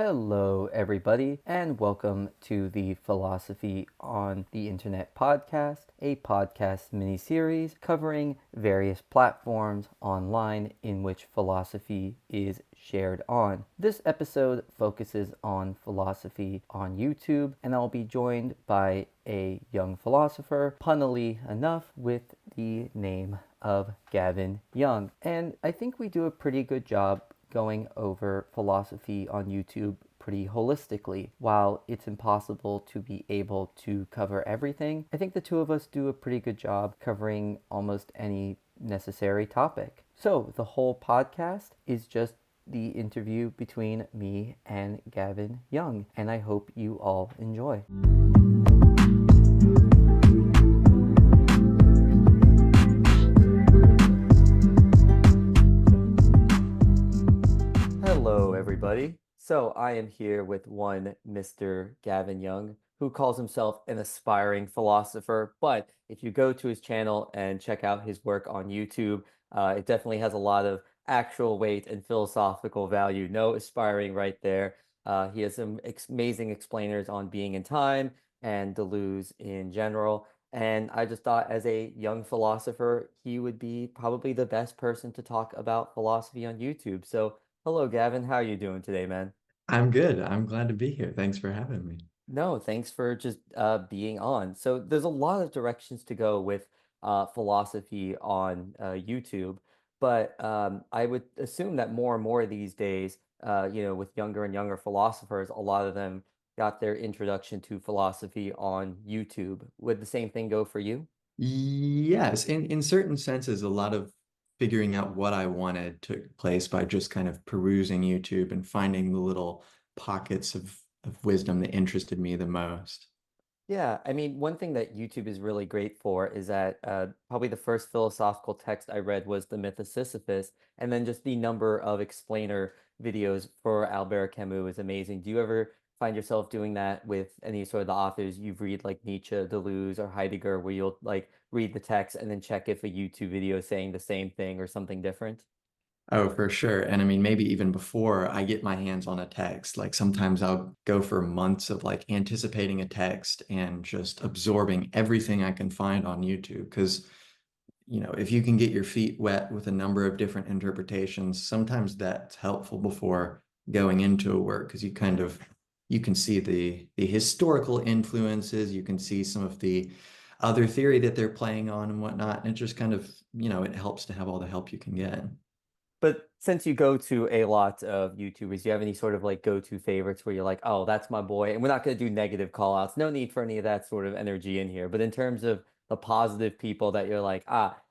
Hello, everybody, and welcome to the Philosophy on the Internet podcast, a podcast mini-series covering various platforms online in which philosophy is shared on. This episode focuses on philosophy on YouTube, and I'll be joined by a young philosopher, punnily enough, with the name of Gavin Young. And I think we do a pretty good job going over philosophy on YouTube pretty holistically. While it's impossible to be able to cover everything, I think the two of us do a pretty good job covering almost any necessary topic. So the whole podcast is just the interview between me and Gavin Young, and I hope you all enjoy. Hello, everybody. So, I am here with one Mr. Gavin Young, who calls himself an aspiring philosopher. But if you go to his channel and check out his work on YouTube, it definitely has a lot of actual weight and philosophical value. No aspiring right there. He has some amazing explainers on being in time and Deleuze in general. And I just thought, as a young philosopher, he would be probably the best person to talk about philosophy on YouTube. So, hello, Gavin. How are you doing today, man? I'm good. I'm glad to be here. Thanks for having me. No, thanks for just being on. So there's a lot of directions to go with philosophy on YouTube, but I would assume that more and more these days, with younger and younger philosophers, a lot of them got their introduction to philosophy on YouTube. Would the same thing go for you? Yes, in certain senses, a lot of figuring out what I wanted took place by just kind of perusing YouTube and finding the little pockets of wisdom that interested me the most. Yeah, I mean, one thing that YouTube is really great for is that probably the first philosophical text I read was The Myth of Sisyphus, and then just the number of explainer videos for Albert Camus is amazing. Do you ever find yourself doing that with any sort of the authors you've read, like Nietzsche, Deleuze, or Heidegger, where you'll like read the text and then check if a YouTube video is saying the same thing or something different? Oh, for sure. And I mean, maybe even before I get my hands on a text, like sometimes I'll go for months of like anticipating a text and just absorbing everything I can find on YouTube. Because if you can get your feet wet with a number of different interpretations, sometimes that's helpful before going into a work because you can see the historical influences, you can see some of the other theory that they're playing on and whatnot. And it just kind of, it helps to have all the help you can get. But since you go to a lot of YouTubers, do you have any sort of like go-to favorites where you're like, oh, that's my boy? And we're not going to do negative call outs. No need for any of that sort of energy in here. But in terms of the positive people that you're like,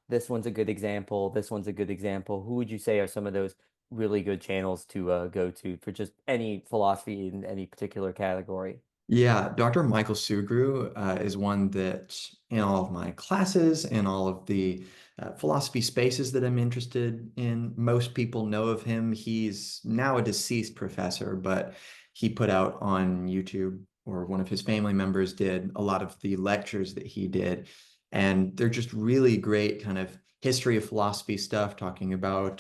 this one's a good example, this one's a good example, who would you say are some of those really good channels to go to for just any philosophy in any particular category? Yeah, Dr. Michael Sugru is one that in all of my classes and all of the philosophy spaces that I'm interested in, most people know of him. He's now a deceased professor, but he put out on YouTube, or one of his family members did, a lot of the lectures that he did. And they're just really great kind of history of philosophy stuff, talking about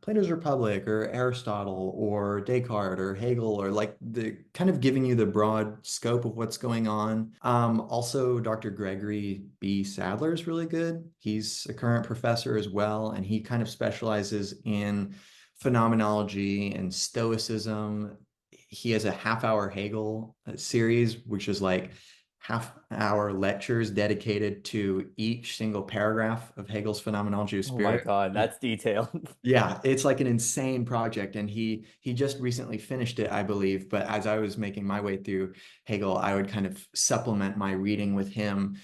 Plato's Republic or Aristotle or Descartes or Hegel, or like the kind of giving you the broad scope of what's going on. Also, Dr. Gregory B. Sadler is really good. He's a current professor as well, and he kind of specializes in phenomenology and stoicism. He has a half-hour Hegel series, which is like half-hour lectures dedicated to each single paragraph of Hegel's Phenomenology of Oh my Spirit. God, that's detailed. Yeah, it's like an insane project, and he just recently finished it, I believe. But as I was making my way through Hegel, I would kind of supplement my reading with him.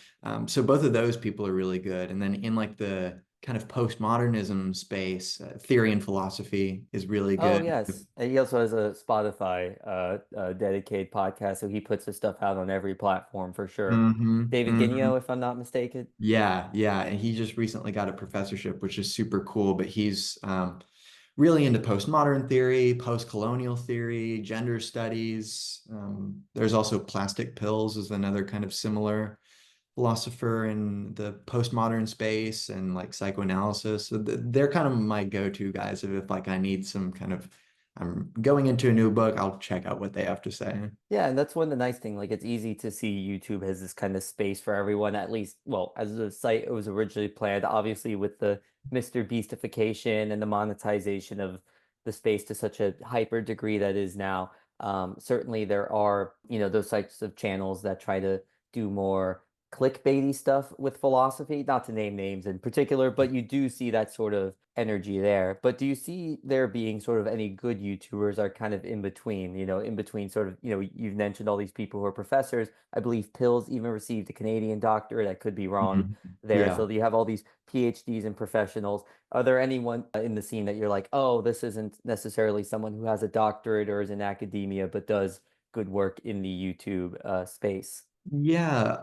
So both of those people are really good. And then in like the kind of postmodernism space, theory and philosophy is really Oh good. yes, and he also has a Spotify dedicated podcast, so he puts his stuff out on every platform for sure. David Hmm. Ginio, if I'm not mistaken. Yeah, yeah, and he just recently got a professorship, which is super cool. But he's really into postmodern theory, post-colonial theory, gender studies. There's also plastic pills is another kind of similar philosopher in the postmodern space, and like psychoanalysis. So they're kind of my go-to guys if like I need some kind of I'm going into a new book, I'll check out what they have to say. Yeah, and that's one of the nice thing. Like, it's easy to see YouTube has this kind of space for everyone, at least, well, as a site, it was originally planned, obviously, with the Mr. Beastification and the monetization of the space to such a hyper degree that is now. Certainly, there are, those types of channels that try to do more clickbaity stuff with philosophy, not to name names in particular, but you do see that sort of energy there. But do you see there being sort of any good YouTubers are kind of in between, in between sort of, you've mentioned all these people who are professors. I believe Pills even received a Canadian doctorate. I could be wrong Mhm. there. Yeah. So you have all these PhDs and professionals. Are there anyone in the scene that you're like, oh, this isn't necessarily someone who has a doctorate or is in academia, but does good work in the YouTube space? Yeah,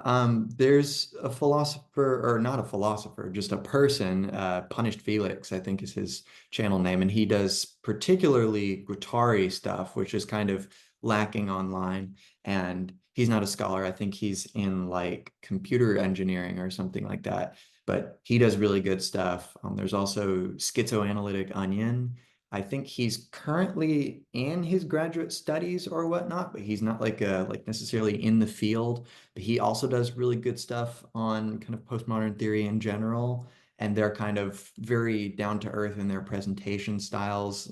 there's a philosopher, or not a philosopher, just a person, Punished Felix, I think is his channel name, and he does particularly guitar stuff, which is kind of lacking online. And he's not a scholar. I think he's in like computer engineering or something like that, but he does really good stuff. There's also Schizoanalytic Onion. I think he's currently in his graduate studies or whatnot, but he's not like necessarily in the field. But he also does really good stuff on kind of postmodern theory in general, and they're kind of very down to earth in their presentation styles.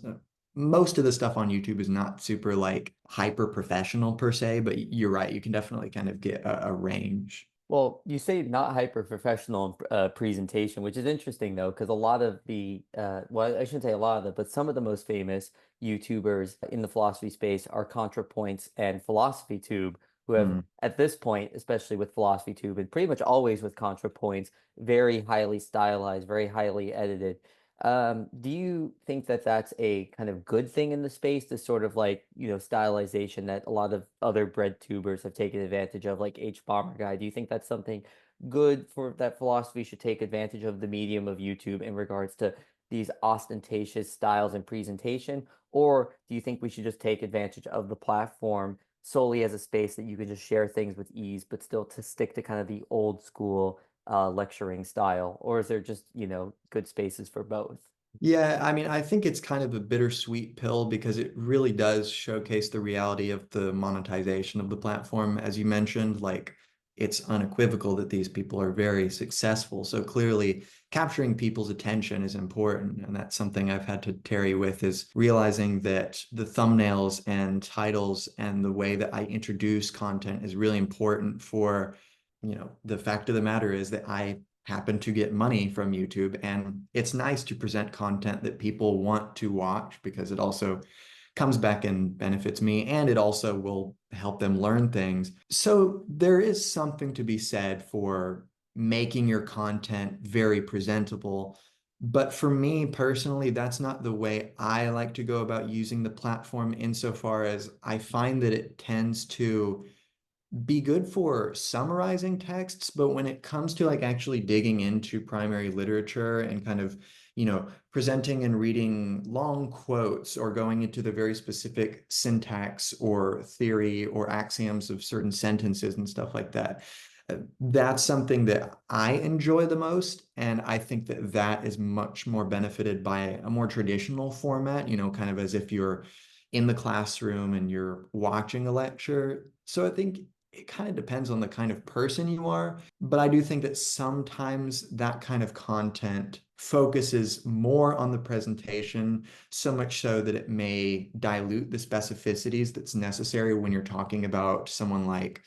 Most of the stuff on YouTube is not super like hyper professional per se, but you're right, you can definitely kind of get a range. Well, you say not hyper professional presentation, which is interesting though, because a lot of well, I shouldn't say a lot of but some of the most famous YouTubers in the philosophy space are ContraPoints and PhilosophyTube, who have, Hmm. at this point, especially with PhilosophyTube and pretty much always with ContraPoints, very highly stylized, very highly edited. Do you think that that's a kind of good thing in the space, this sort of like, stylization that a lot of other bread tubers have taken advantage of, like H Bomber Guy? Do you think that's something good for that philosophy should take advantage of the medium of YouTube in regards to these ostentatious styles and presentation? Or do you think we should just take advantage of the platform solely as a space that you can just share things with ease, but still to stick to kind of the old school lecturing style? Or is there just, good spaces for both? Yeah, I mean, I think it's kind of a bittersweet pill because it really does showcase the reality of the monetization of the platform. As you mentioned, like it's unequivocal that these people are very successful. So clearly capturing people's attention is important. And that's something I've had to tarry with is realizing that the thumbnails and titles and the way that I introduce content is really important for, the fact of the matter is that I happen to get money from YouTube. And it's nice to present content that people want to watch because it also comes back and benefits me, and it also will help them learn things. So there is something to be said for making your content very presentable. But for me personally, that's not the way I like to go about using the platform, insofar as I find that it tends to be good for summarizing texts, but when it comes to like actually digging into primary literature and kind of, presenting and reading long quotes or going into the very specific syntax or theory or axioms of certain sentences and stuff like that, that's something that I enjoy the most. And I think that that is much more benefited by a more traditional format, kind of as if you're in the classroom and you're watching a lecture. So I think it kind of depends on the kind of person you are. But I do think that sometimes that kind of content focuses more on the presentation, so much so that it may dilute the specificities that's necessary when you're talking about someone like,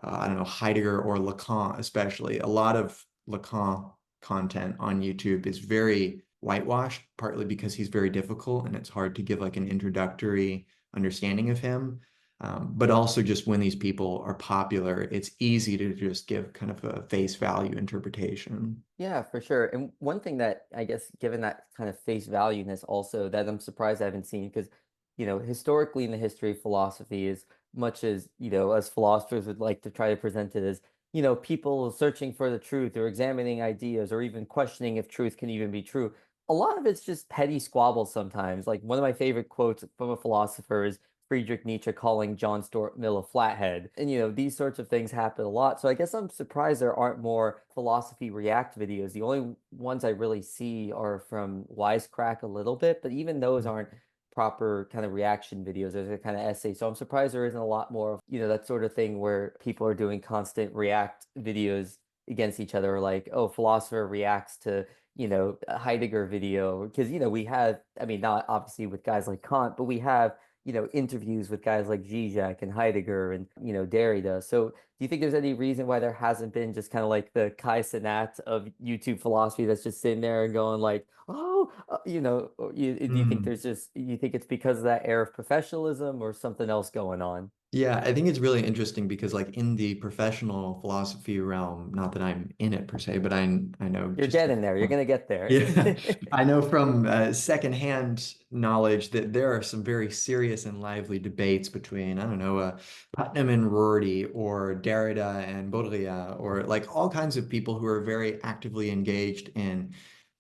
I don't know, Heidegger or Lacan, especially. A lot of Lacan content on YouTube is very whitewashed, partly because he's very difficult and it's hard to give like an introductory understanding of him. But also just when these people are popular, it's easy to just give kind of a face value interpretation. Yeah, for sure. And one thing that I guess, given that kind of face valueness, also that I'm surprised I haven't seen, because, historically in the history of philosophy, as much as, as philosophers would like to try to present it as, people searching for the truth or examining ideas or even questioning if truth can even be true. A lot of it's just petty squabbles sometimes. Like one of my favorite quotes from a philosopher is Friedrich Nietzsche calling John Stuart Mill a flathead. And these sorts of things happen a lot. So I guess I'm surprised there aren't more philosophy react videos. The only ones I really see are from Wisecrack a little bit, but even those aren't proper kind of reaction videos. There's a kind of essay. So I'm surprised there isn't a lot more of, that sort of thing where people are doing constant react videos against each other, like, oh, philosopher reacts to, a Heidegger video. Because, we have, I mean, not obviously with guys like Kant, but we have, interviews with guys like Zizek and Heidegger and, Derrida. So do you think there's any reason why there hasn't been just kind of like the Kai Cenat of YouTube philosophy that's just sitting there and going like, oh, or do you think you think it's because of that air of professionalism or something else going on? Yeah, I think it's really interesting because like in the professional philosophy realm, not that I'm in it per se, but I know You're just getting there. You're gonna get there. yeah, I know from secondhand knowledge that there are some very serious and lively debates between, I don't know, Putnam and Rorty or Derrida and Baudrillard or like all kinds of people who are very actively engaged in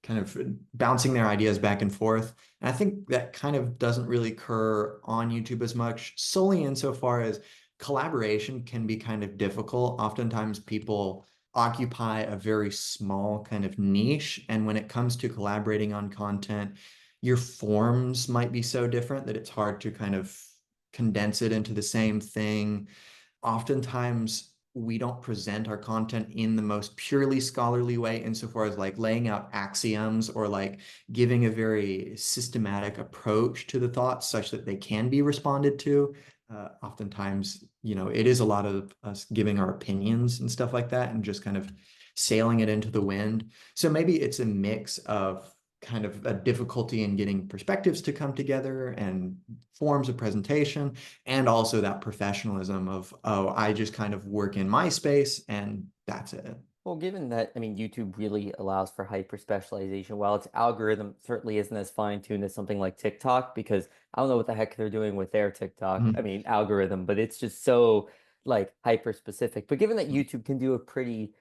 kind of bouncing their ideas back and forth. And I think that kind of doesn't really occur on YouTube as much, solely insofar as collaboration can be kind of difficult. Oftentimes people occupy a very small kind of niche. And when it comes to collaborating on content, your forms might be so different that it's hard to kind of condense it into the same thing. Oftentimes, we don't present our content in the most purely scholarly way, insofar as like laying out axioms or like giving a very systematic approach to the thoughts such that they can be responded to. Oftentimes, it is a lot of us giving our opinions and stuff like that and just kind of sailing it into the wind. So maybe it's a mix of kind of a difficulty in getting perspectives to come together and forms of presentation, and also that professionalism of, oh, I just kind of work in my space and that's it. Well, given that, I mean, YouTube really allows for hyper specialization, while its algorithm certainly isn't as fine-tuned as something like TikTok, because I don't know what the heck they're doing with their TikTok, I Mhm. mean, algorithm, but it's just so like hyper specific. But given that YouTube can do a pretty,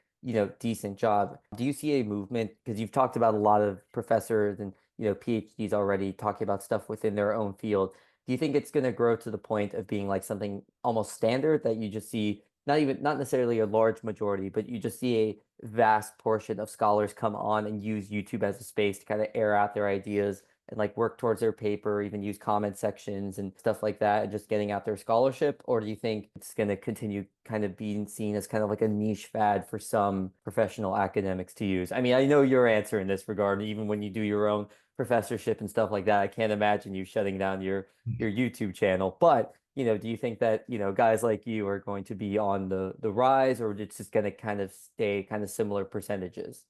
decent job, do you see a movement? Because you've talked about a lot of professors and, PhDs already talking about stuff within their own field. Do you think it's going to grow to the point of being like something almost standard that you just see? Not necessarily a large majority, but you just see a vast portion of scholars come on and use YouTube as a space to kind of air out their ideas and like work towards their paper, even use comment sections and stuff like that, and just getting out their scholarship? Or do you think it's going to continue kind of being seen as kind of like a niche fad for some professional academics to use? I mean, I know your answer in this regard, even when you do your own professorship and stuff like that. I can't imagine you shutting down your YouTube channel, but do you think that, guys like you are going to be on the rise, or it's just going to kind of stay kind of similar percentages?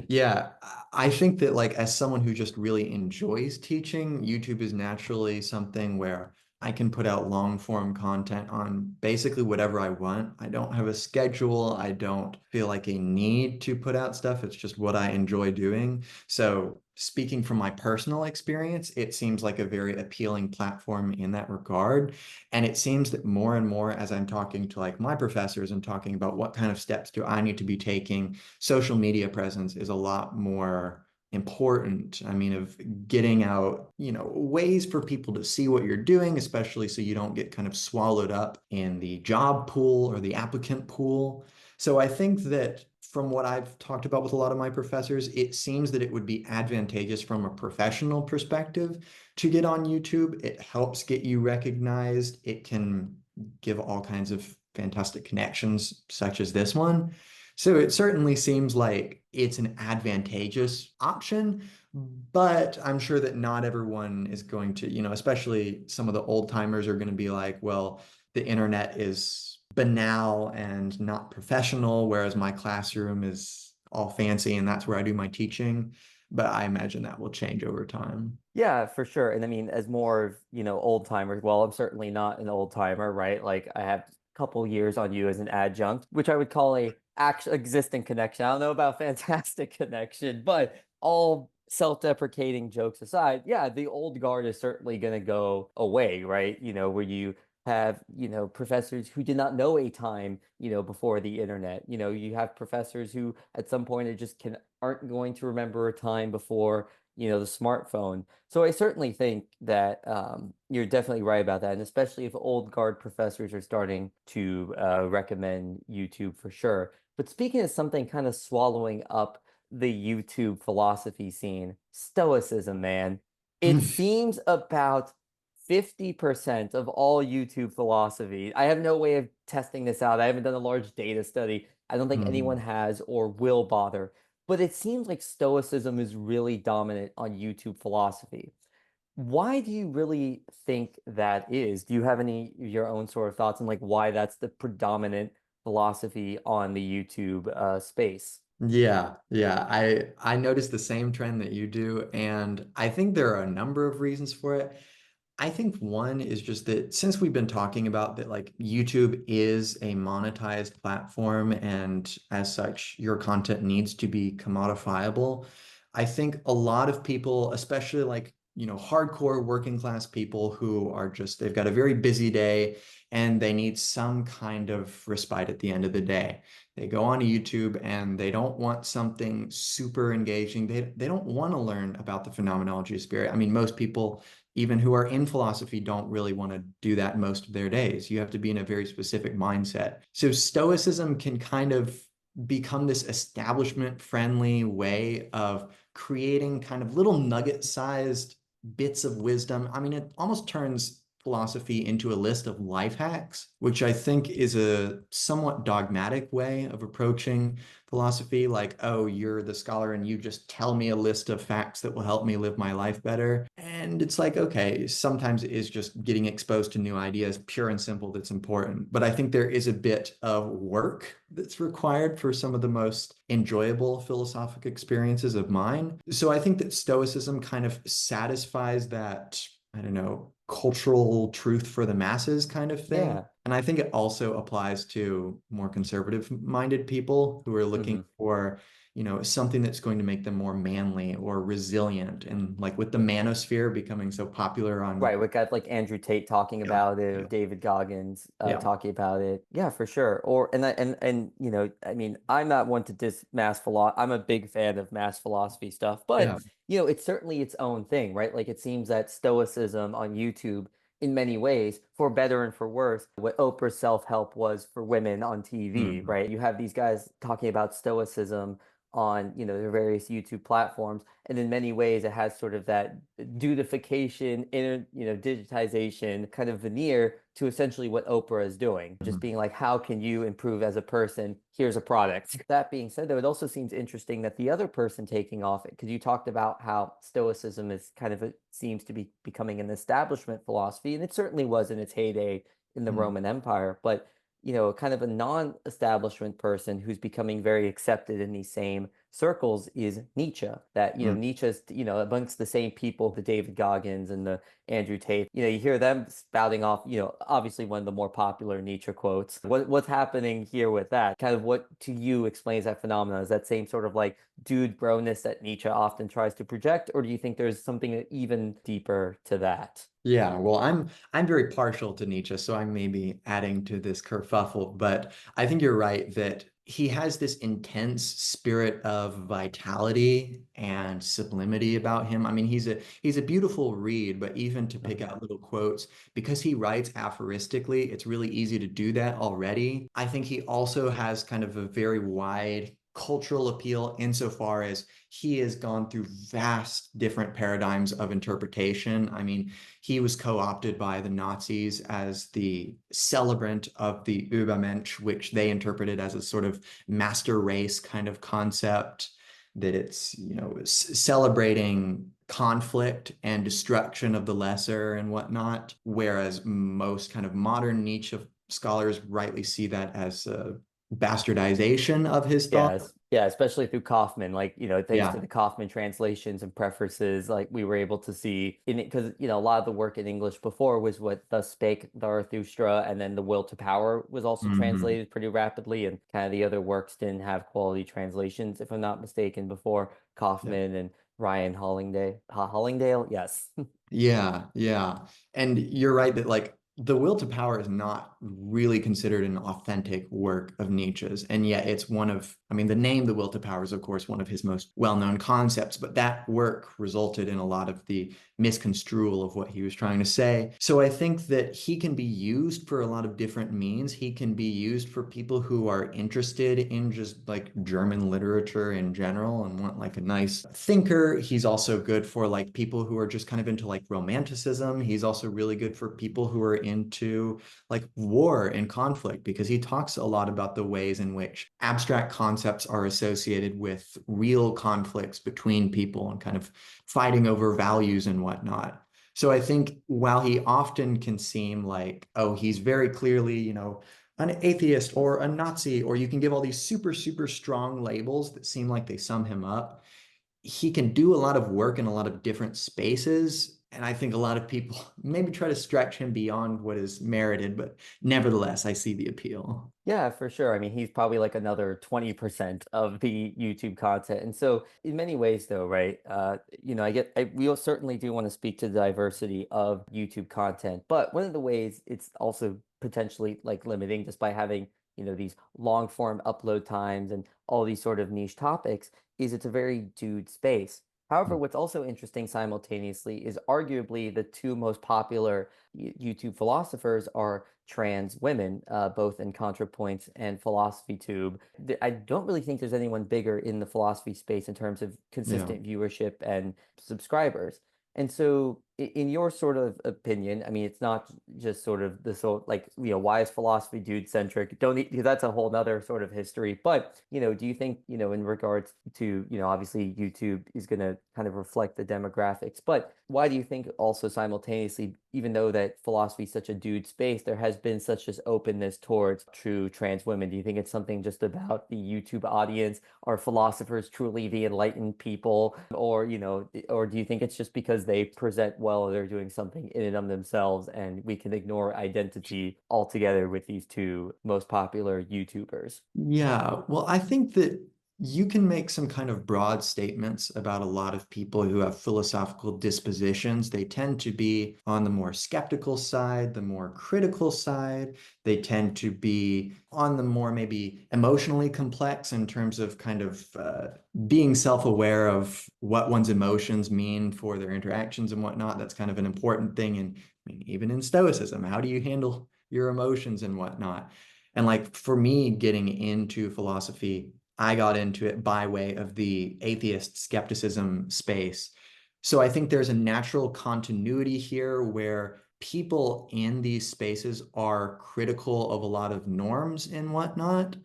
Yeah, I think that like as someone who just really enjoys teaching, YouTube is naturally something where I can put out long form content on basically whatever I want. I don't have a schedule. I don't feel like a need to put out stuff. It's just what I enjoy doing. So speaking from my personal experience, it seems like a very appealing platform in that regard. And it seems that more and more as I'm talking to like my professors and talking about what kind of steps do I need to be taking, social media presence is a lot more important. I mean, of getting out, ways for people to see what you're doing, especially so you don't get kind of swallowed up in the job pool or the applicant pool. So I think that from what I've talked about with a lot of my professors, it seems that it would be advantageous from a professional perspective to get on YouTube. It helps get you recognized. It can give all kinds of fantastic connections, such as this one. So it certainly seems like it's an advantageous option, but I'm sure that not everyone is going to, especially some of the old timers are going to be like, well, the internet is banal and not professional, whereas my classroom is all fancy and that's where I do my teaching. But I imagine that will change over time. Yeah, for sure. And I mean, as more of, old timers, well, I'm certainly not an old timer, right? Like I have a couple years on you as an adjunct, which I would call a actual existing connection. I don't know about fantastic connection, but all self-deprecating jokes aside, yeah, the old guard is certainly going to go away, right? Where you have, professors who did not know a time, before the internet. You have professors who at some point are just can aren't going to remember a time before, the smartphone. So I certainly think that you're definitely right about that, and especially if old guard professors are starting to recommend YouTube for sure. But speaking of something kind of swallowing up the YouTube philosophy scene, stoicism, man. It seems about 50% of all YouTube philosophy. I have no way of testing this out. I haven't done a large data study. I don't think anyone Mhm. has or will bother. But it seems like Stoicism is really dominant on YouTube philosophy. Why do you really think that is? Do you have any of your own sort of thoughts on like why that's the predominant philosophy on the YouTube space? Yeah, yeah. I noticed the same trend that you do, and I think there are a number of reasons for it. I think one is just that since we've been talking about that, like YouTube is a monetized platform, and as such, your content needs to be commodifiable. I think a lot of people, especially like, hardcore working class people who are just, they've got a very busy day and they need some kind of respite at the end of the day. They go on YouTube and they don't want something super engaging. They don't want to learn about the phenomenology of spirit. I mean, most people even who are in philosophy don't really want to do that most of their days. You have to be in a very specific mindset. So Stoicism can kind of become this establishment friendly way of creating kind of little nugget sized bits of wisdom. I mean, it almost turns philosophy into a list of life hacks, which I think is a somewhat dogmatic way of approaching philosophy. Like, oh, you're the scholar and you just tell me a list of facts that will help me live my life better. And it's like, okay, sometimes it is just getting exposed to new ideas, pure and simple, that's important. But I think there is a bit of work that's required for some of the most enjoyable philosophic experiences of mine. So I think that Stoicism kind of satisfies that, I don't know, cultural truth for the masses kind of thing. Yeah. And I think it also applies to more conservative minded people who are looking Hmm. for, something that's going to make them more manly or resilient. And like with the manosphere becoming so popular on, Right, we got like Andrew Tate talking yeah, about it, or yeah, David Goggins yeah, talking about it. Yeah, for sure. Or and I mean, I'm not one to diss mass philosophy. I'm a big fan of mass philosophy stuff, but yeah. it's certainly its own thing, right? Like it seems that Stoicism on YouTube, in many ways, for better and for worse, what Oprah's self-help was for women on TV, Mhm. right? You have these guys talking about Stoicism on their various YouTube platforms, and in many ways it has sort of that dudification, digitization kind of veneer to essentially what Oprah is doing, just Mhm. being like, how can you improve as a person? Here's a product. That being said, though, it also seems interesting that the other person taking off it, because you talked about how Stoicism is kind of seems to be becoming an establishment philosophy, and it certainly was in its heyday in the Mhm. Roman Empire, but kind of a non-establishment person who's becoming very accepted in these same circles is Nietzsche. That, Mhm. Nietzsche's, amongst the same people, the David Goggins and the Andrew Tate, you hear them spouting off, obviously one of the more popular Nietzsche quotes. What's happening here with that? Kind of what to you explains that phenomenon? Is that same sort of like dude broness that Nietzsche often tries to project, or do you think there's something even deeper to that? Yeah, well, I'm very partial to Nietzsche, so I may be adding to this kerfuffle, but I think you're right that he has this intense spirit of vitality and sublimity about him. I mean, he's a beautiful read, but even to pick Mhm. out little quotes, because he writes aphoristically, it's really easy to do that already. I think he also has kind of a very wide cultural appeal insofar as he has gone through vast different paradigms of interpretation. I mean, he was co-opted by the Nazis as the celebrant of the Übermensch, which they interpreted as a sort of master race kind of concept, that it's, celebrating conflict and destruction of the lesser and whatnot. Whereas most kind of modern Nietzsche scholars rightly see that as a bastardization of his thought. Yes, yeah, especially through Kaufman, like, thanks to Yeah. the Kaufman translations and prefaces, like we were able to see in it because, a lot of the work in English before was what Thus Spake Zarathustra, and then The Will to Power was also Mhm. translated pretty rapidly, and kind of the other works didn't have quality translations, if I'm not mistaken, before Yeah. Kaufman and Ryan Hollingdale, yes. Yeah, yeah. And you're right that like the will to power is not really considered an authentic work of Nietzsche's. And yet it's one of, I mean, the name The Will to Power is, of course, one of his most well-known concepts, but that work resulted in a lot of the misconstrual of what he was trying to say. So I think that he can be used for a lot of different means. He can be used for people who are interested in just like German literature in general and want like a nice thinker. He's also good for like people who are just kind of into like romanticism. He's also really good for people who are into like war and conflict because he talks a lot about the ways in which abstract concepts are associated with real conflicts between people and kind of fighting over values and whatnot. So I think while he often can seem like, oh, he's very clearly, an atheist or a Nazi, or you can give all these super, super strong labels that seem like they sum him up, he can do a lot of work in a lot of different spaces. And I think a lot of people maybe try to stretch him beyond what is merited, but nevertheless, I see the appeal. Yeah, for sure. I mean, he's probably like another 20% of the YouTube content. And so in many ways though, right? We certainly do want to speak to the diversity of YouTube content, but one of the ways it's also potentially like limiting just by having, these long form upload times and all these sort of niche topics is it's a very dude space. However, what's also interesting simultaneously is arguably the two most popular YouTube philosophers are trans women, both in ContraPoints and Philosophy Tube. I don't really think there's anyone bigger in the philosophy space in terms of Yeah. consistent viewership and subscribers. And so, in your sort of opinion, I mean, it's not just sort of the so like why is philosophy dude centric? Don't need, that's a whole nother sort of history. But do you think in regards to obviously YouTube is going to kind of reflect the demographics, but why do you think also simultaneously, even though that philosophy is such a dude space, there has been such this openness towards true trans women? Do you think it's something just about the YouTube audience? Are philosophers truly the enlightened people? Or do you think it's just because they present well, they're doing something in and of themselves, and we can ignore identity altogether with these two most popular YouTubers? Yeah, well, I think that you can make some kind of broad statements about a lot of people who have philosophical dispositions. They tend to be on the more skeptical side, the more critical side. They tend to be on the more maybe emotionally complex in terms of kind of being self-aware of what one's emotions mean for their interactions and whatnot. That's kind of an important thing. And I mean, even in Stoicism, how do you handle your emotions and whatnot? And like for me, getting into philosophy, I got into it by way of the atheist skepticism space. So I think there's a natural continuity here where people in these spaces are critical of a lot of norms and whatnot.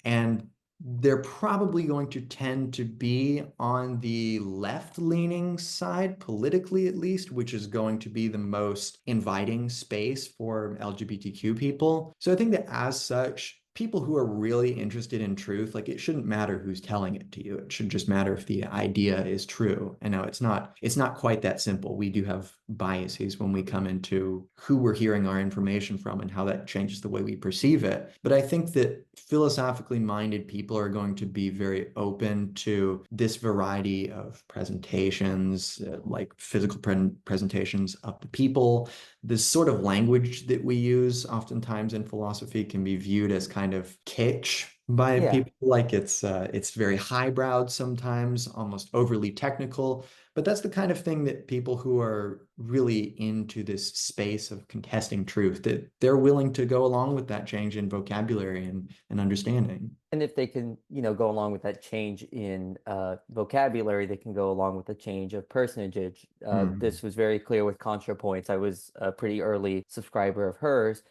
And they're probably going to tend to be on the left-leaning side, politically at least, which is going to be the most inviting space for LGBTQ people. So I think that as such, people who are really interested in truth, like it shouldn't matter who's telling it to you. It should just matter if the idea is true. And now it's not quite that simple. We do have biases when we come into who we're hearing our information from and how that changes the way we perceive it. But I think that philosophically minded people are going to be very open to this variety of presentations, like physical presentations of the people. This sort of language that we use oftentimes in philosophy can be viewed as kind of kitsch by Yeah. people, like it's very highbrowed sometimes, almost overly technical. But that's the kind of thing that people who are really into this space of contesting truth, that they're willing to go along with that change in vocabulary and understanding. And if they can, go along with that change in vocabulary, they can go along with the change of personage. Mhm. This was very clear with ContraPoints. I was a pretty early subscriber of hers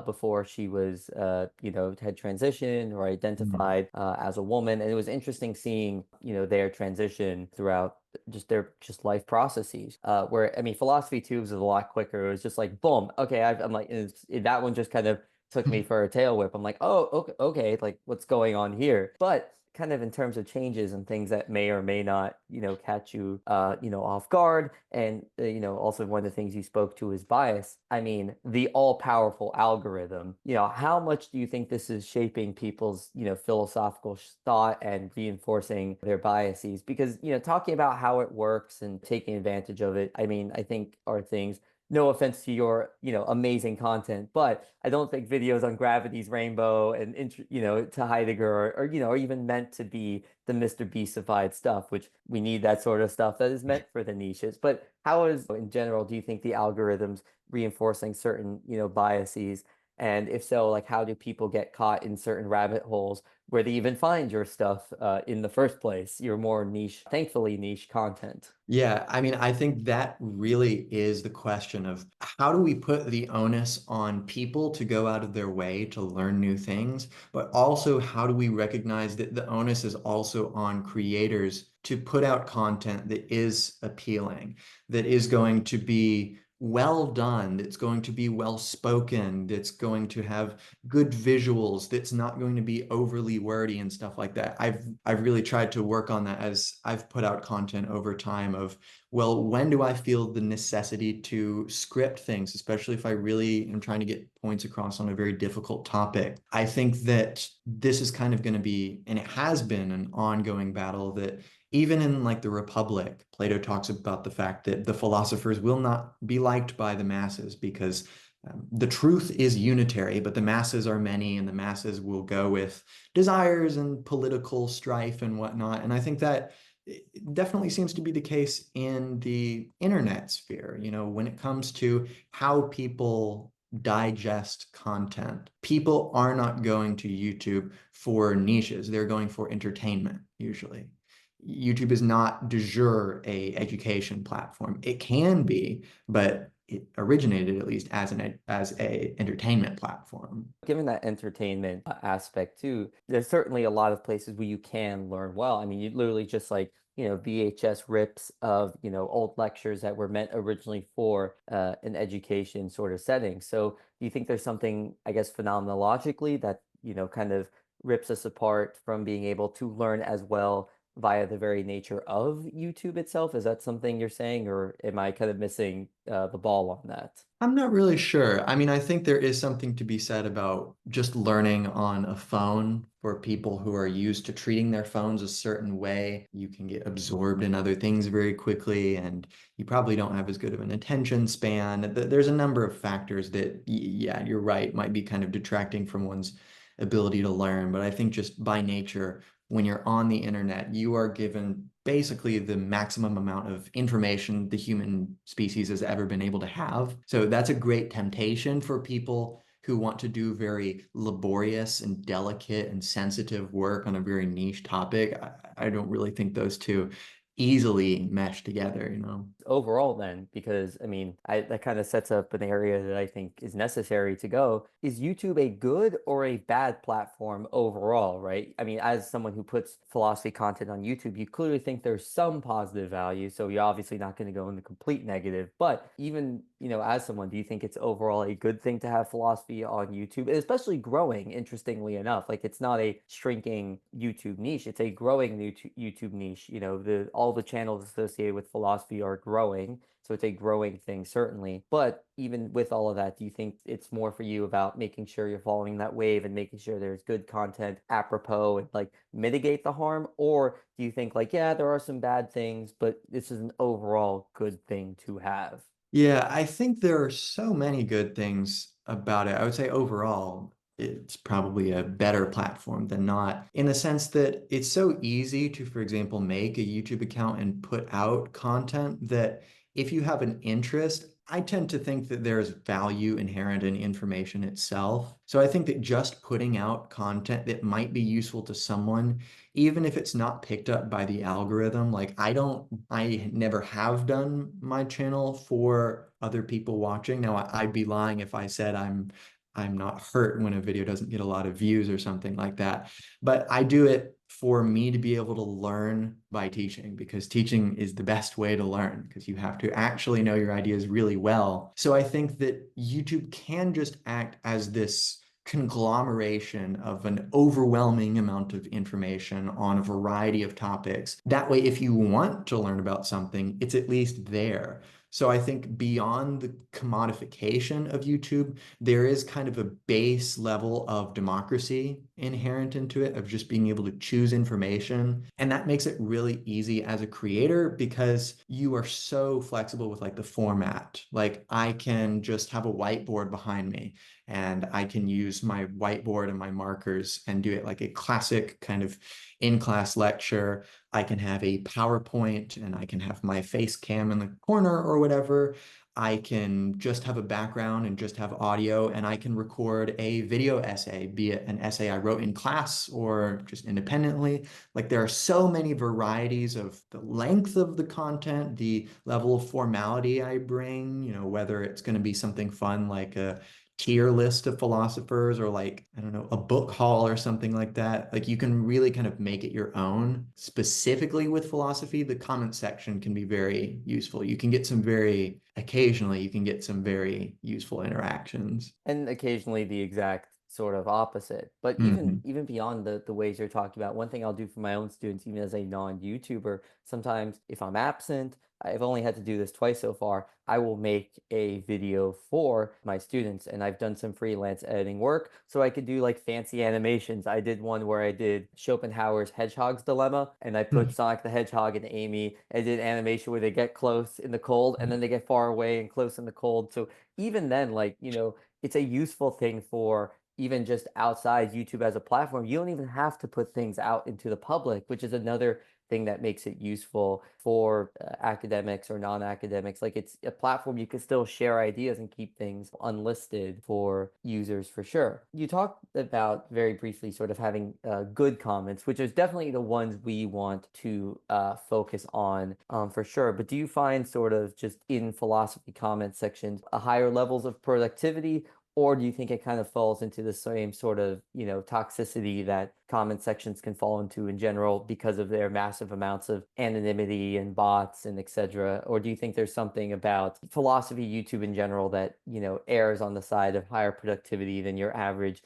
before she was, had transitioned or Mhm. identified as a woman. And it was interesting seeing, their transition throughout just their just life processes. Where I mean, philosophy tubes is a lot quicker. It was just like, boom, okay. I'm like, that one just kind of took me for a tail whip. I'm like, oh, okay, like what's going on here? But kind of in terms of changes and things that may or may not, catch you, off guard. And, also one of the things you spoke to is bias. I mean, the all-powerful algorithm, how much do you think this is shaping people's, philosophical thought and reinforcing their biases? Because, talking about how it works and taking advantage of it, I mean, I think are things no offense to your, amazing content, but I don't think videos on Gravity's Rainbow and, to Heidegger are even meant to be the Mr. Beastified stuff, which we need that sort of stuff that is meant for the niches. But how is, in general, do you think the algorithms reinforcing certain, biases? And if so, like, how do people get caught in certain rabbit holes where they even find your stuff in the first place, your more niche, thankfully niche content? Yeah, I mean, I think that really is the question of how do we put the onus on people to go out of their way to learn new things, but also how do we recognize that the onus is also on creators to put out content that is appealing, that is going to be well done, that's going to be well spoken, that's going to have good visuals, that's not going to be overly wordy and stuff like that. I've really tried to work on that as I've put out content over time of, well, when do I feel the necessity to script things, especially if I really am trying to get points across on a very difficult topic. I think that this is kind of going to be, and it has been an ongoing battle that even in like the Republic, Plato talks about the fact that the philosophers will not be liked by the masses because the truth is unitary, but the masses are many, and the masses will go with desires and political strife and whatnot. And I think that it definitely seems to be the case in the internet sphere, when it comes to how people digest content. People are not going to YouTube for niches. They're going for entertainment, usually. YouTube is not de jure a education platform. It can be, but it originated at least as a entertainment platform. Given that entertainment aspect too, there's certainly a lot of places where you can learn well. I mean, you literally just like, VHS rips of, old lectures that were meant originally for an education sort of setting. So do you think there's something, I guess, phenomenologically that, kind of rips us apart from being able to learn as well via the very nature of YouTube itself? Is that something you're saying, or am I kind of missing the ball on that? I'm not really sure. I mean, I think there is something to be said about just learning on a phone for people who are used to treating their phones a certain way. You can get absorbed in other things very quickly, and you probably don't have as good of an attention span. There's a number of factors that, yeah, you're right, might be kind of detracting from one's ability to learn. But I think just by nature, when you're on the internet, you are given basically the maximum amount of information the human species has ever been able to have. So that's a great temptation for people who want to do very laborious and delicate and sensitive work on a very niche topic. I don't really think those two easily mesh together. Overall then, because I mean, that kind of sets up an area that I think is necessary to go. Is YouTube a good or a bad platform overall, right? I mean, as someone who puts philosophy content on YouTube, you clearly think there's some positive value, so you're obviously not going to go in the complete negative. But even, as someone, do you think it's overall a good thing to have philosophy on YouTube, especially growing, interestingly enough? Like it's not a shrinking YouTube niche, it's a growing YouTube niche. The all the channels associated with philosophy are growing. So it's a growing thing, certainly. But even with all of that, do you think it's more for you about making sure you're following that wave and making sure there's good content apropos and like mitigate the harm? Or do you think like, yeah, there are some bad things, but this is an overall good thing to have? Yeah, I think there are so many good things about it. I would say overall, it's probably a better platform than not, in the sense that it's so easy to, for example, make a YouTube account and put out content that if you have an interest, I tend to think that there's value inherent in information itself. So I think that just putting out content that might be useful to someone, even if it's not picked up by the algorithm, like I never have done my channel for other people watching. Now, I'd be lying if I said I'm not hurt when a video doesn't get a lot of views or something like that. But I do it for me to be able to learn by teaching, because teaching is the best way to learn, because you have to actually know your ideas really well. So I think that YouTube can just act as this conglomeration of an overwhelming amount of information on a variety of topics. That way, if you want to learn about something, it's at least there. So I think beyond the commodification of YouTube, there is kind of a base level of democracy inherent into it, of just being able to choose information. And that makes it really easy as a creator because you are so flexible with like the format. Like I can just have a whiteboard behind me and I can use my whiteboard and my markers and do it like a classic kind of in-class lecture. I can have a PowerPoint and I can have my face cam in the corner or whatever. I can just have a background and just have audio, and I can record a video essay, be it an essay I wrote in class or just independently. Like there are so many varieties of the length of the content, the level of formality I bring, whether it's going to be something fun like a tier list of philosophers or like, I don't know, a book haul or something like that. Like you can really kind of make it your own. Specifically with philosophy, the comment section can be very useful. Occasionally you can get some very useful interactions. And occasionally the exact sort of opposite. But even Hmm. even beyond the ways you're talking about, one thing I'll do for my own students, even as a non-YouTuber, sometimes if I'm absent, I've only had to do this twice so far, I will make a video for my students. And I've done some freelance editing work, so I could do like fancy animations. I did one where I did Schopenhauer's Hedgehog's Dilemma, and I put Sonic the Hedgehog and Amy. I did animation where they get close in the cold and then they get far away and close in the cold. So even then, like, it's a useful thing for even just outside YouTube as a platform. You don't even have to put things out into the public, which is another thing that makes it useful for academics or non-academics. Like it's a platform you can still share ideas and keep things unlisted for users for sure. You talked about very briefly sort of having good comments, which is definitely the ones we want to focus on for sure. But do you find sort of just in philosophy comment sections a higher levels of productivity, or do you think it kind of falls into the same sort of, toxicity that comment sections can fall into in general because of their massive amounts of anonymity and bots and etc.? Or do you think there's something about philosophy YouTube in general that, errs on the side of higher productivity than your average,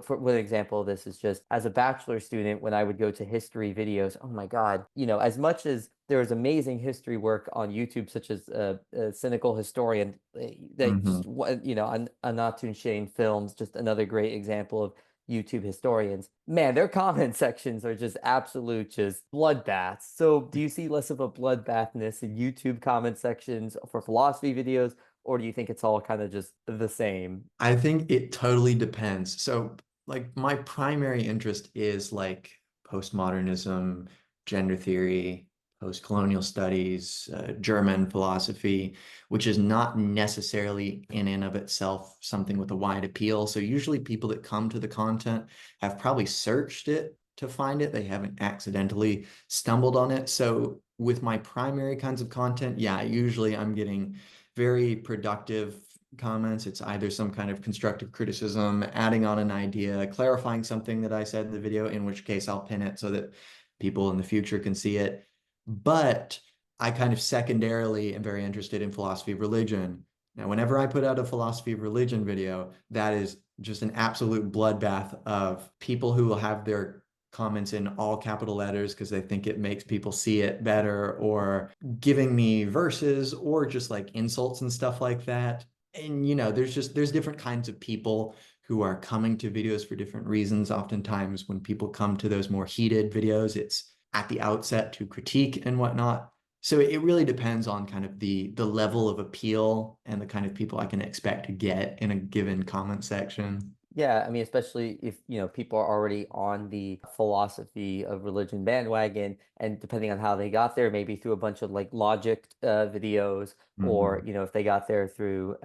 for one example of this is just as a bachelor student, when I would go to history videos, oh my God, as much as there is amazing history work on YouTube, such as a cynical historian that just, Hmm. on Not Too Shame Films, just another great example of YouTube historians. Man, their comment sections are just absolute, just bloodbaths. So, do you see less of a bloodbathness in YouTube comment sections for philosophy videos, or do you think it's all kind of just the same? I think it totally depends. So, like, my primary interest is like postmodernism, gender theory, post-colonial studies, German philosophy, which is not necessarily in and of itself something with a wide appeal. So, usually people that come to the content have probably searched it to find it. They haven't accidentally stumbled on it. So, with my primary kinds of content, yeah, usually I'm getting very productive comments. It's either some kind of constructive criticism, adding on an idea, clarifying something that I said in the video, in which case I'll pin it so that people in the future can see it. But I kind of secondarily am very interested in philosophy of religion. Now, whenever I put out a philosophy of religion video, that is just an absolute bloodbath of people who will have their comments in all capital letters because they think it makes people see it better, or giving me verses or just like insults and stuff like that. And there's different kinds of people who are coming to videos for different reasons. Oftentimes when people come to those more heated videos, it's at the outset to critique and whatnot. So it really depends on kind of the level of appeal and the kind of people I can expect to get in a given comment section. Yeah, I mean, especially if, people are already on the philosophy of religion bandwagon, and depending on how they got there, maybe through a bunch of like logic videos, or, Hmm. if they got there through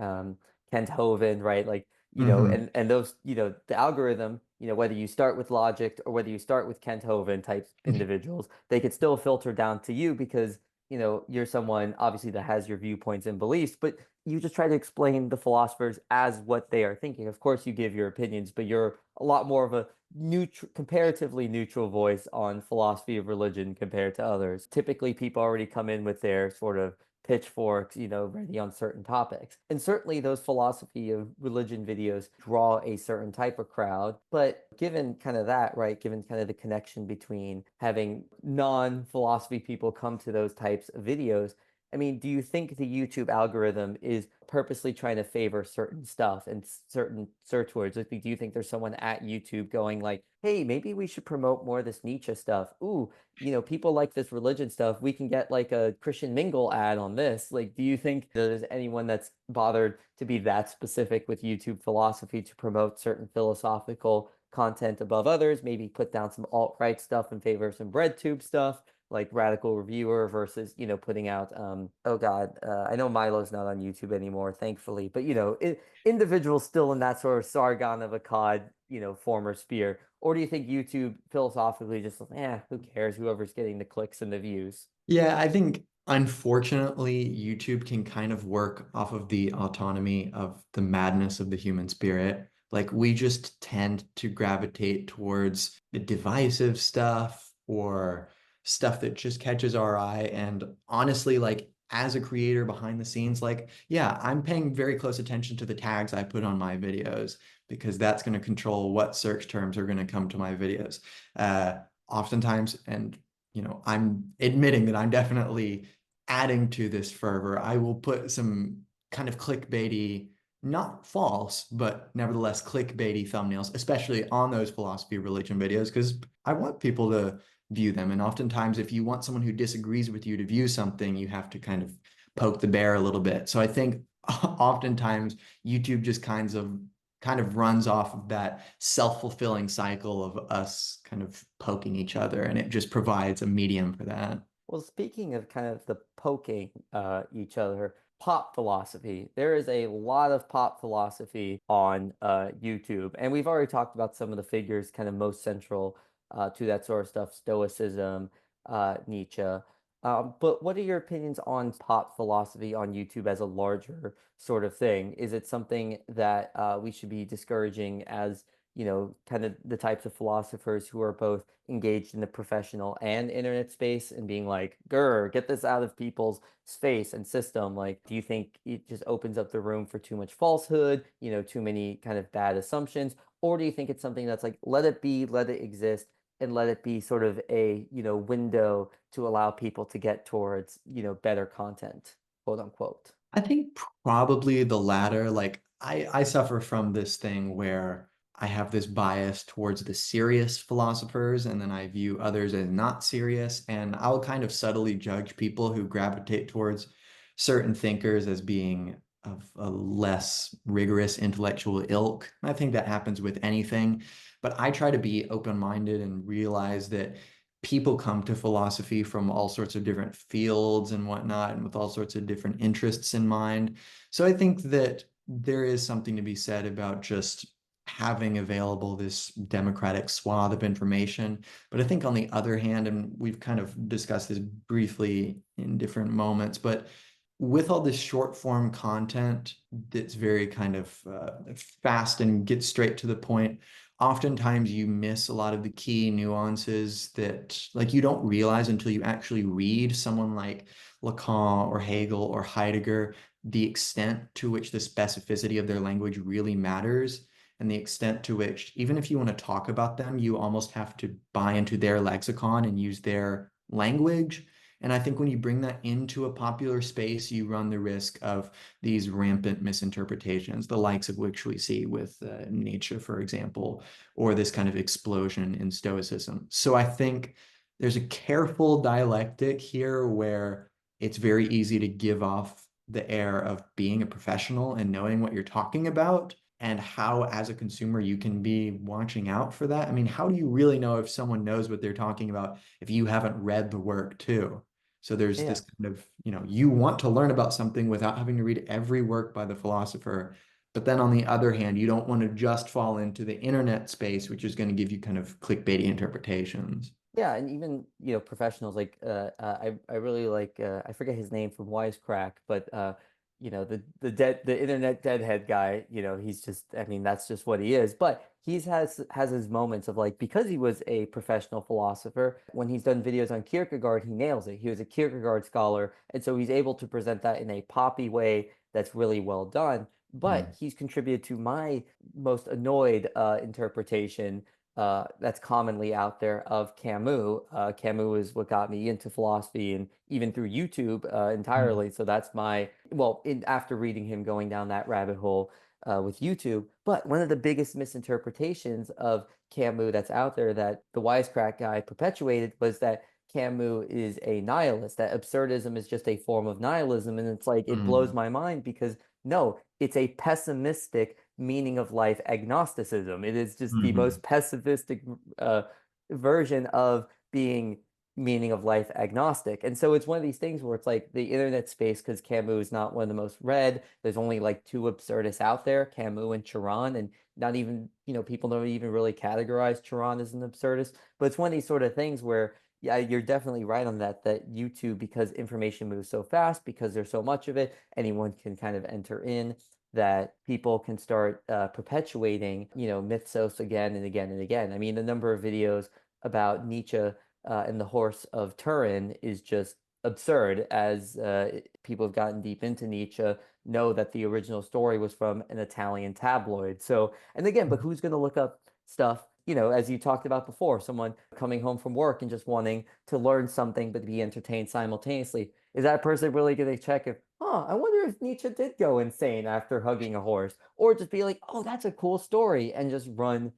Kent Hovind, right? Like, Hmm. and those, the algorithm, whether you start with logic or whether you start with Kent Hovind type individuals, they could still filter down to you because, you're someone obviously that has your viewpoints and beliefs, but you just try to explain the philosophers as what they are thinking. Of course, you give your opinions, but you're a lot more of a comparatively neutral voice on philosophy of religion compared to others. Typically, people already come in with their sort of pitchforks, ready on certain topics. And certainly those philosophy of religion videos draw a certain type of crowd. But given kind of that, right, given kind of the connection between having non-philosophy people come to those types of videos I mean, do you think the YouTube algorithm is purposely trying to favor certain stuff and certain search words? Like, do you think there's someone at YouTube going like, "Hey, maybe we should promote more of this Nietzsche stuff. Ooh, people like this religion stuff. We can get like a Christian Mingle ad on this." Like, do you think there's anyone that's bothered to be that specific with YouTube philosophy to promote certain philosophical content above others? Maybe put down some alt-right stuff in favor of some breadtube stuff, like Radical Reviewer versus, putting out, oh God, I know Milo's not on YouTube anymore, thankfully, but, individuals still in that sort of Sargon of Akkad, former sphere. Or do you think YouTube philosophically just, who cares? Whoever's getting the clicks and the views. Yeah, I think unfortunately, YouTube can kind of work off of the autonomy of the madness of the human spirit. Like, we just tend to gravitate towards the divisive stuff or stuff that just catches our eye. And honestly, like, as a creator behind the scenes, like, yeah, I'm paying very close attention to the tags I put on my videos because that's going to control what search terms are going to come to my videos. Oftentimes, and I'm admitting that I'm definitely adding to this fervor. I will put some kind of clickbaity, not false, but nevertheless clickbaity thumbnails, especially on those philosophy religion videos, because I want people to view them. And oftentimes, if you want someone who disagrees with you to view something, you have to kind of poke the bear a little bit. So I think oftentimes YouTube just kind of runs off of that self-fulfilling cycle of us kind of poking each other, and it just provides a medium for that. Well, speaking of kind of the poking each other, pop philosophy. There is a lot of pop philosophy on YouTube, and we've already talked about some of the figures kind of most central to that sort of stuff, Stoicism, Nietzsche. But what are your opinions on pop philosophy on YouTube as a larger sort of thing? Is it something that we should be discouraging as, kind of the types of philosophers who are both engaged in the professional and internet space and being like, grr, get this out of people's space and system? Like, do you think it just opens up the room for too much falsehood, too many kind of bad assumptions? Or do you think it's something that's like, let it be, let it exist, and let it be sort of a, window to allow people to get towards, better content, quote unquote? I think probably the latter. Like, I suffer from this thing where I have this bias towards the serious philosophers, and then I view others as not serious. And I'll kind of subtly judge people who gravitate towards certain thinkers as being of a less rigorous intellectual ilk. I think that happens with anything, but I try to be open-minded and realize that people come to philosophy from all sorts of different fields and whatnot, and with all sorts of different interests in mind. So I think that there is something to be said about just having available this democratic swath of information. But I think on the other hand, and we've kind of discussed this briefly in different moments, but with all this short form content that's very kind of fast and gets straight to the point, oftentimes you miss a lot of the key nuances that like you don't realize until you actually read someone like Lacan or Hegel or Heidegger, the extent to which the specificity of their language really matters, and the extent to which, even if you want to talk about them, you almost have to buy into their lexicon and use their language. And I think when you bring that into a popular space, you run the risk of these rampant misinterpretations, the likes of which we see with Nietzsche, for example, or this kind of explosion in Stoicism. So I think there's a careful dialectic here where it's very easy to give off the air of being a professional and knowing what you're talking about, and how, as a consumer, you can be watching out for that. I mean, how do you really know if someone knows what they're talking about if you haven't read the work too? So there's this Yeah. kind of, you want to learn about something without having to read every work by the philosopher. But then on the other hand, you don't want to just fall into the internet space, which is going to give you kind of clickbaity interpretations. Yeah, and even professionals like I really like I forget his name from Wisecrack, but the internet deadhead guy, he's just, I mean, that's just what he is. But he's has his moments of like, because he was a professional philosopher, when he's done videos on Kierkegaard, he nails it. He was a Kierkegaard scholar, and so he's able to present that in a poppy way that's really well done. But Mm. he's contributed to my most annoyed interpretation that's commonly out there of Camus. Camus is what got me into philosophy and even through YouTube Mm. entirely. So that's after reading him going down that rabbit hole with YouTube. But one of the biggest misinterpretations of Camus that's out there that the wisecrack guy perpetuated was that Camus is a nihilist, that absurdism is just a form of nihilism. And it's like, it blows Mm. my mind because no, it's a pessimistic meaning of life agnosticism. It is just the Mhm. most pessimistic version of being meaning of life agnostic. And so it's one of these things where it's like the internet space, because Camus is not one of the most read. There's only like two absurdists out there, Camus and Chiron, and not even, people don't even really categorize Chiron as an absurdist. But it's one of these sort of things where yeah, you're definitely right on that YouTube, because information moves so fast, because there's so much of it, anyone can kind of enter in, that people can start perpetuating, mythos again and again and again. I mean, the number of videos about Nietzsche and the horse of Turin is just absurd, as people have gotten deep into Nietzsche know that the original story was from an Italian tabloid. So, and again, but who's going to look up stuff, as you talked about before, someone coming home from work and just wanting to learn something but be entertained simultaneously? Is that person really going to check if, I wonder if Nietzsche did go insane after hugging a horse, or just be like, oh, that's a cool story, and just run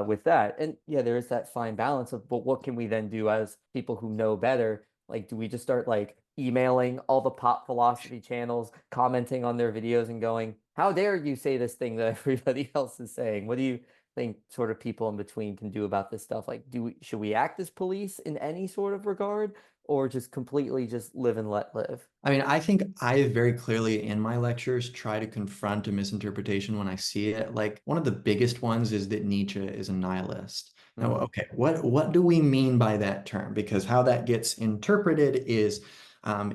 with that? And yeah, there is that fine balance of, but what can we then do as people who know better? Like, do we just start like emailing all the pop philosophy channels, commenting on their videos and going, how dare you say this thing that everybody else is saying? What do you think sort of people in between can do about this stuff? Like, should we act as police in any sort of regard, or just completely just live and let live? I mean, I think I very clearly in my lectures try to confront a misinterpretation when I see it. Like one of the biggest ones is that Nietzsche is a nihilist. Now, Mm, okay, what do we mean by that term? Because how that gets interpreted is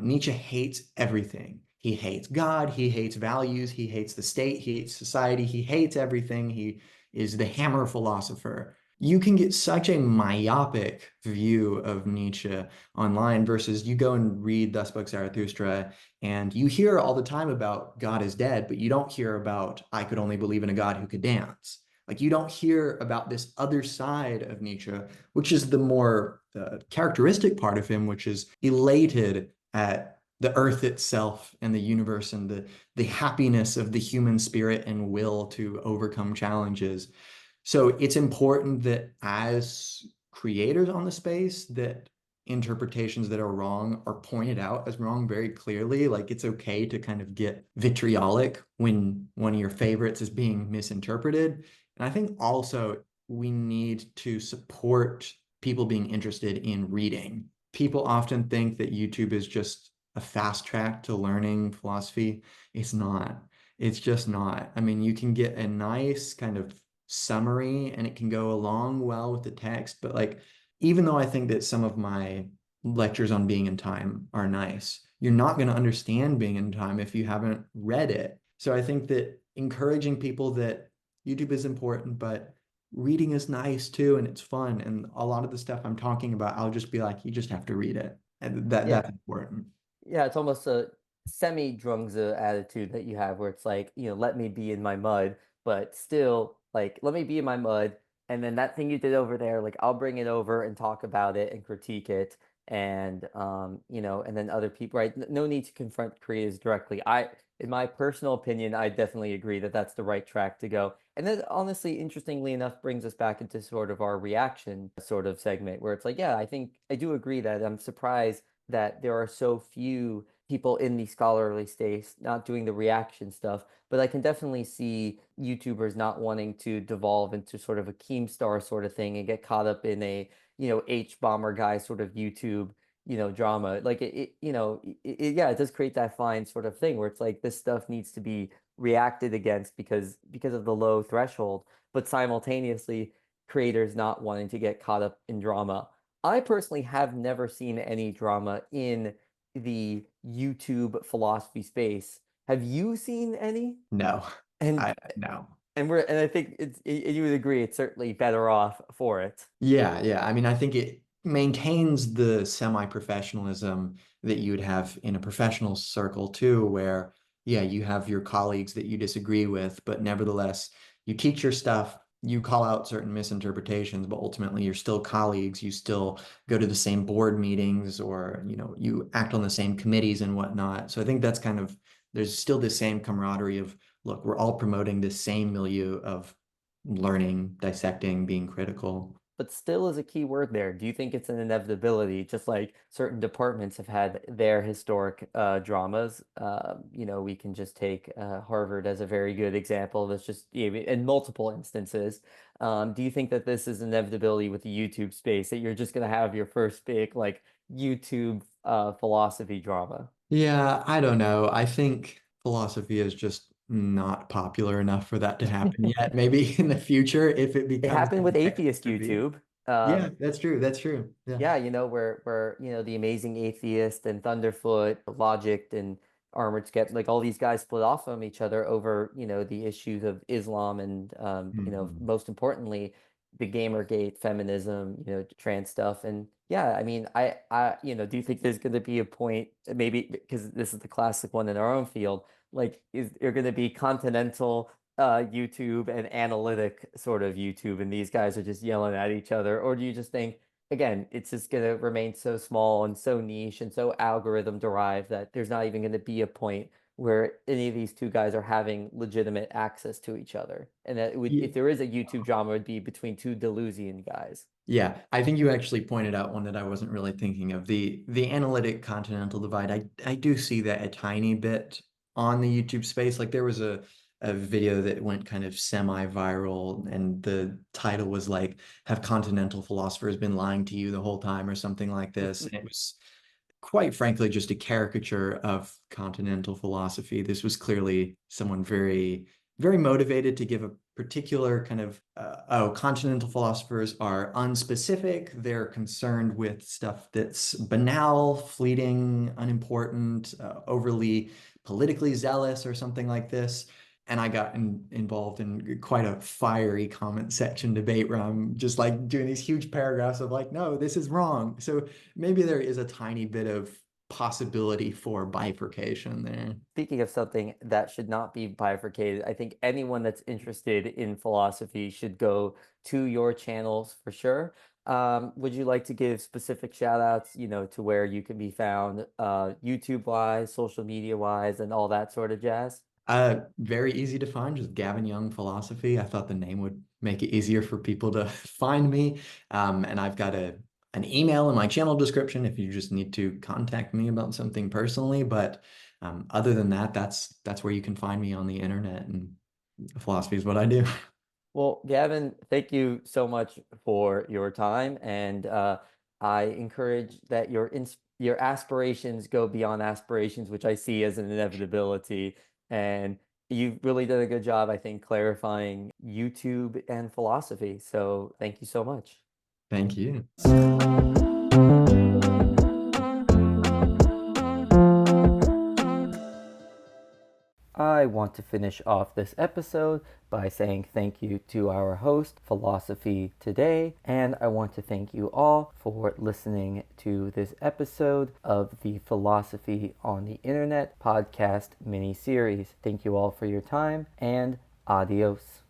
Nietzsche hates everything. He hates God, he hates values, he hates the state, he hates society, he hates everything. He is the hammer philosopher. You can get such a myopic view of Nietzsche online versus you go and read Thus Spoke Zarathustra and you hear all the time about God is dead, but you don't hear about I could only believe in a God who could dance. Like you don't hear about this other side of Nietzsche, which is the more characteristic part of him, which is elated at the earth itself and the universe and the happiness of the human spirit and will to overcome challenges. So it's important that as creators on the space, that interpretations that are wrong are pointed out as wrong very clearly. Like it's okay to kind of get vitriolic when one of your favorites is being misinterpreted. And I think also we need to support people being interested in reading. People often think that YouTube is just a fast track to learning philosophy. It's not. It's just not. I mean, you can get a nice kind of summary and it can go along well with the text, but like even though I think that some of my lectures on being in time are nice, you're not going to understand being in time if you haven't read it. So I think that encouraging people that YouTube is important, but reading is nice too, and it's fun. And a lot of the stuff I'm talking about, I'll just be like, you just have to read it. And that's yeah. important. Yeah, it's almost a semi-drungza attitude that you have, where it's like, let me be in my mud, but still, like, let me be in my mud, and then that thing you did over there, like, I'll bring it over and talk about it and critique it, and and then other people, right? No need to confront creators directly. In my personal opinion, I definitely agree that that's the right track to go. And then, honestly, interestingly enough, brings us back into sort of our reaction sort of segment, where it's like, yeah, I think I do agree that I'm surprised that there are so few people in the scholarly space not doing the reaction stuff. But I can definitely see YouTubers not wanting to devolve into sort of a Keemstar sort of thing and get caught up in a, H bomber guy sort of YouTube, drama. Like yeah, it does create that fine sort of thing where it's like this stuff needs to be reacted against because of the low threshold, but simultaneously creators not wanting to get caught up in drama. I personally have never seen any drama in the YouTube philosophy space. Have you seen any? No, And I no. and I think you would agree it's certainly better off for it. Yeah, yeah. I mean, I think it maintains the semi-professionalism that you would have in a professional circle too, where, yeah, you have your colleagues that you disagree with, but nevertheless, you teach your stuff, you call out certain misinterpretations, but ultimately you're still colleagues. You still go to the same board meetings, or, you act on the same committees and whatnot. So I think that's kind of, there's still the same camaraderie of, look, we're all promoting this same milieu of learning, dissecting, being critical. But still is a key word there. Do you think it's an inevitability, just like certain departments have had their historic dramas? We can just take Harvard as a very good example. That's just in multiple instances. Do you think that this is inevitability with the YouTube space, that you're just going to have your first big like YouTube philosophy drama? Yeah, I don't know. I think philosophy is just not popular enough for that to happen yet. Maybe in the future, if it It becomes happened with expected atheist to be. YouTube. Yeah, that's true. That's true. Yeah. Yeah, where the Amazing Atheist and Thunderfoot, Logic and Armored Skeptic, like all these guys split off from each other over, the issues of Islam and Mhm. most importantly, the Gamergate, feminism, trans stuff. And yeah, I mean, do you think there's going to be a point, maybe because this is the classic one in our own field, like is there going to be continental YouTube and analytic sort of YouTube, and these guys are just yelling at each other? Or do you just think, again, it's just going to remain so small and so niche and so algorithm derived that there's not even going to be a point where any of these two guys are having legitimate access to each other? And that would, if there is a YouTube drama, it would be between two Delusian guys. Yeah, I think you actually pointed out one that I wasn't really thinking of. The analytic continental divide. I do see that a tiny bit on the YouTube space. Like there was a video that went kind of semi-viral, and the title was like, "Have continental philosophers been lying to you the whole time?" or something like this. And it was quite frankly just a caricature of continental philosophy. This was clearly someone very, very motivated to give a particular kind of, oh, continental philosophers are unspecific. They're concerned with stuff that's banal, fleeting, unimportant, overly politically zealous, or something like this. And I got involved in quite a fiery comment section debate where I'm just like doing these huge paragraphs of like, no, this is wrong. So maybe there is a tiny bit of possibility for bifurcation there. Speaking of something that should not be bifurcated, I think anyone that's interested in philosophy should go to your channels for sure. Would you like to give specific shout outs, to where you can be found, YouTube wise, social media wise, and all that sort of jazz? Very easy to find, just Gavin Young Philosophy. I thought the name would make it easier for people to find me. And I've got an email in my channel description if you just need to contact me about something personally. But other than that, that's where you can find me on the internet, and philosophy is what I do. Well, Gavin, thank you so much for your time, and I encourage that your aspirations go beyond aspirations, which I see as an inevitability. And you've really done a good job, I think, clarifying YouTube and philosophy. So thank you so much. Thank you. I want to finish off this episode by saying thank you to our host, Philosophy Today, and I want to thank you all for listening to this episode of the Philosophy on the Internet podcast mini series. Thank you all for your time, and adios.